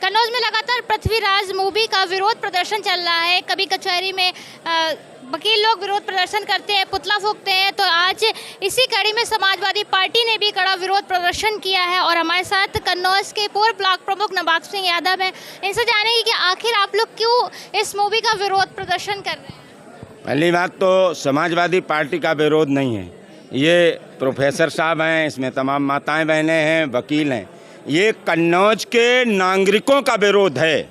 कन्नौज में लगातार पृथ्वीराज मूवी का विरोध प्रदर्शन चल रहा है। कभी कचहरी में वकील लोग विरोध प्रदर्शन करते हैं, पुतला फूंकते हैं, तो आज इसी कड़ी में समाजवादी पार्टी ने भी कड़ा विरोध प्रदर्शन किया है। और हमारे साथ कन्नौज के पूर्व ब्लॉक प्रमुख नवाब सिंह यादव हैं। इनसे जानेंगे कि आखिर आप लोग क्यों इस मूवी का विरोध प्रदर्शन कर रहे हैं। पहली बात तो समाजवादी पार्टी का विरोध नहीं है, ये प्रोफेसर साहब हैं, इसमें तमाम माताएं बहनें हैं, वकील हैं। ये कन्नौज के नागरिकों का विरोध है।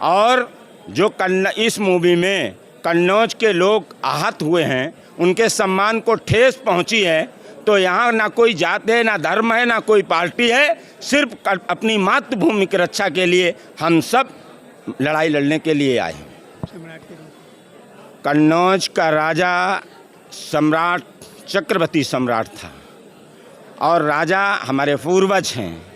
और जो इस मूवी में कन्नौज के लोग आहत हुए हैं, उनके सम्मान को ठेस पहुंची है, तो यहाँ ना कोई जात है, ना धर्म है, ना कोई पार्टी है। सिर्फ अपनी मातृभूमि की रक्षा के लिए हम सब लड़ाई लड़ने के लिए आए हैं। कन्नौज का राजा सम्राट चक्रवर्ती सम्राट था और राजा हमारे पूर्वज हैं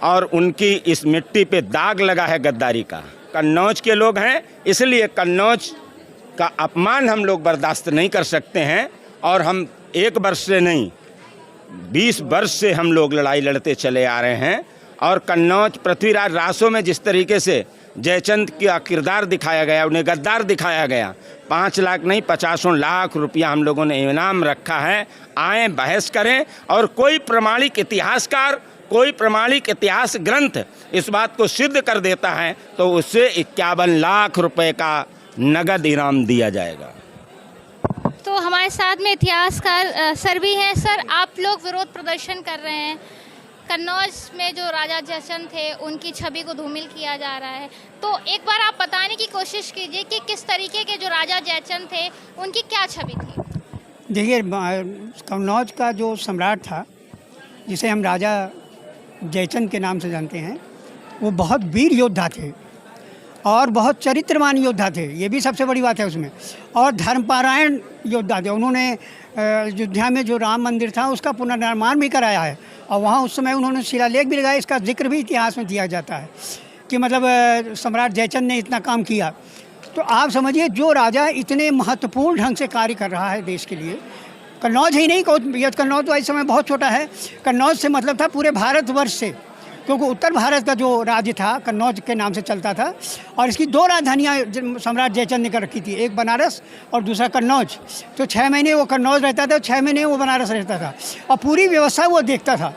और उनकी इस मिट्टी पे दाग लगा है गद्दारी का। कन्नौज के लोग हैं, इसलिए कन्नौज का अपमान हम लोग बर्दाश्त नहीं कर सकते हैं। और हम 1 वर्ष से नहीं 20 वर्ष से हम लोग लड़ाई लड़ते चले आ रहे हैं। और कन्नौज पृथ्वीराज रासो में जिस तरीके से जयचंद का किरदार दिखाया गया, उन्हें गद्दार दिखाया गया, 5 लाख नहीं 50 लाख रुपया हम लोगों ने इनाम रखा है। आए बहस करें और कोई प्रमाणिक इतिहासकार, कोई प्रमाणिक इतिहास ग्रंथ इस बात को सिद्ध कर देता है तो उससे 51 लाख रुपए का नगद इनाम दिया जाएगा। तो हमारे साथ में इतिहासकार सर भी हैं। सर, आप लोग विरोध प्रदर्शन कर रहे हैं, कन्नौज में जो राजा जयचंद थे उनकी छवि को धूमिल किया जा रहा है, तो एक बार आप बताने की कोशिश कीजिए कि किस तरीके के जो राजा जयचंद थे उनकी क्या छवि थी। देखिए, कन्नौज का जो सम्राट था, जिसे हम राजा जयचंद के नाम से जानते हैं, वो बहुत वीर योद्धा थे और बहुत चरित्रवान योद्धा थे। ये भी सबसे बड़ी बात है उसमें। और धर्मपरायण योद्धा थे। उन्होंने अयोध्या में जो राम मंदिर था उसका पुनर्निर्माण भी कराया है और वहाँ उस समय उन्होंने शिलालेख भी लगाया। इसका जिक्र भी इतिहास में दिया जाता है कि मतलब सम्राट जयचंद ने इतना काम किया। तो आप समझिए, जो राजा इतने महत्वपूर्ण ढंग से कार्य कर रहा है देश के लिए, कन्नौज ही नहीं, कन्नौज तो इस समय बहुत छोटा है। कन्नौज से मतलब था पूरे भारतवर्ष से, क्योंकि उत्तर भारत का जो राज्य था कन्नौज के नाम से चलता था। और इसकी 2 राजधानियाँ सम्राट जयचंद ने कर रखी थी, एक बनारस और दूसरा कन्नौज। तो 6 महीने वो कन्नौज रहता था, 6 महीने वो बनारस रहता था और पूरी व्यवस्था वो देखता था।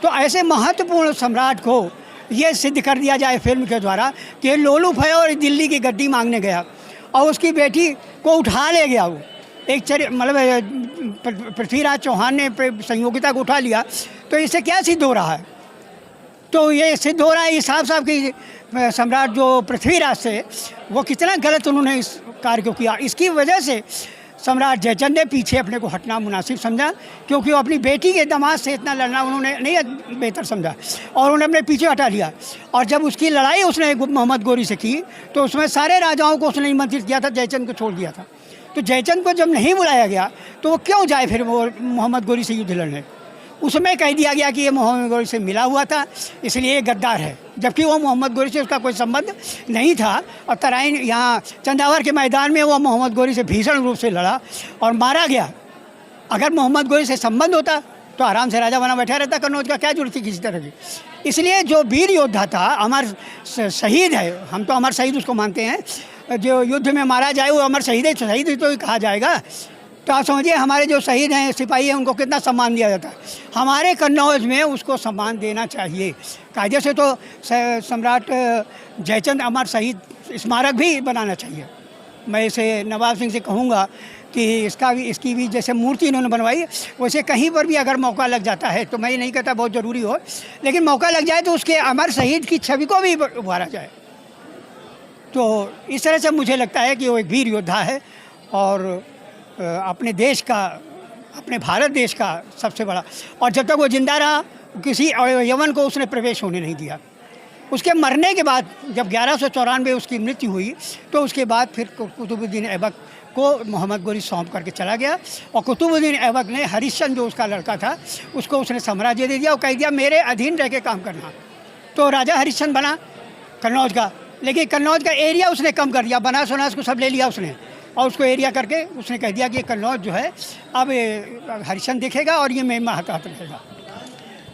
तो ऐसे महत्वपूर्ण सम्राट को ये सिद्ध कर दिया जाए फिल्म के द्वारा कि लोलुप है और दिल्ली की गद्दी मांगने गया और उसकी बेटी को उठा ले गया। वो एक मतलब पृथ्वीराज चौहान ने संयोगिता को उठा लिया। तो इससे क्या सिद्ध हो रहा है? तो ये सिद्ध हो रहा है साफ साफ कि सम्राट जो पृथ्वीराज थे वो कितना गलत उन्होंने इस कार्य को किया। इसकी वजह से सम्राट जयचंद ने पीछे अपने को हटना मुनासिब समझा, क्योंकि वो अपनी बेटी के दामाद से इतना लड़ना उन्होंने नहीं बेहतर समझा और उन्होंने अपने पीछे हटा लिया। और जब उसकी लड़ाई उसने मोहम्मद गोरी से की तो उसमें सारे राजाओं को उसने निमंत्रित किया था, जयचंद को छोड़ दिया था। तो जयचंद को जब नहीं बुलाया गया तो वो क्यों जाए फिर वो मोहम्मद गोरी से युद्ध लड़ने। उसमें कह दिया गया कि ये मोहम्मद गोरी से मिला हुआ था, इसलिए ये गद्दार है, जबकि वो मोहम्मद गोरी से उसका कोई संबंध नहीं था। और तराइन यहाँ चंदावर के मैदान में वो मोहम्मद गोरी से भीषण रूप से लड़ा और मारा गया। अगर मोहम्मद गोरी से संबंध होता तो आराम से राजा बना बैठा रहता। कन्नौज का क्या जरूरत थी किसी तरह की। इसलिए जो वीर योद्धा था, अमर शहीद है, हम तो अमर शहीद उसको मानते हैं, जो युद्ध में मारा जाए वो अमर शहीद है, शहीद ही तो कहा जाएगा। तो आप समझिए, हमारे जो शहीद हैं, सिपाही हैं, उनको कितना सम्मान दिया जाता है। हमारे कन्नौज में उसको सम्मान देना चाहिए। कायदे से तो सम्राट जयचंद अमर शहीद स्मारक भी बनाना चाहिए। मैं इसे नवाब सिंह से कहूँगा कि इसकी भी जैसे मूर्ति इन्होंने बनवाई, वैसे कहीं पर भी अगर मौका लग जाता है, तो मैं ये नहीं कहता बहुत ज़रूरी हो, लेकिन मौका लग जाए तो उसके अमर शहीद की छवि को भी उभारा जाए। तो इस तरह से मुझे लगता है कि वो एक वीर योद्धा है और अपने देश का, अपने भारत देश का सबसे बड़ा। और जब तक वो जिंदा रहा, किसी यवन को उसने प्रवेश होने नहीं दिया। उसके मरने के बाद जब 1194 उसकी मृत्यु हुई तो उसके बाद फिर कुतुबुद्दीन ऐबक को मोहम्मद गोरी सौंप करके चला गया। और कुतुबुद्दीन ऐबक ने हरिश्चंद्र जो उसका लड़का था उसको उसने साम्राज्य दे दिया और कह दिया मेरे अधीन रह के काम करना। तो राजा हरिश्चंद्र बना कन्नौज का, लेकिन कन्नौज का एरिया उसने कम कर दिया, बनास वनास को सब ले लिया उसने और उसको एरिया करके उसने कह दिया कि कन्नौज जो है अब हरिश्चंद्र देखेगा और ये मेरे हाथ रहेगा।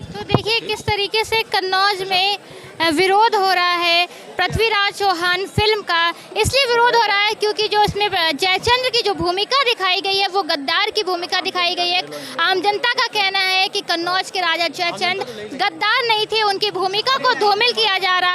तो देखिए किस तरीके से कन्नौज में विरोध हो रहा है पृथ्वीराज चौहान फिल्म का। इसलिए विरोध हो रहा है क्योंकि जो इसमें जयचंद्र की जो भूमिका दिखाई गई है वो गद्दार की भूमिका दिखाई गई है। आम जनता का कहना है कि कन्नौज के राजा जयचंद गद्दार नहीं थे, उनकी भूमिका को धूमिल किया जा रहा है।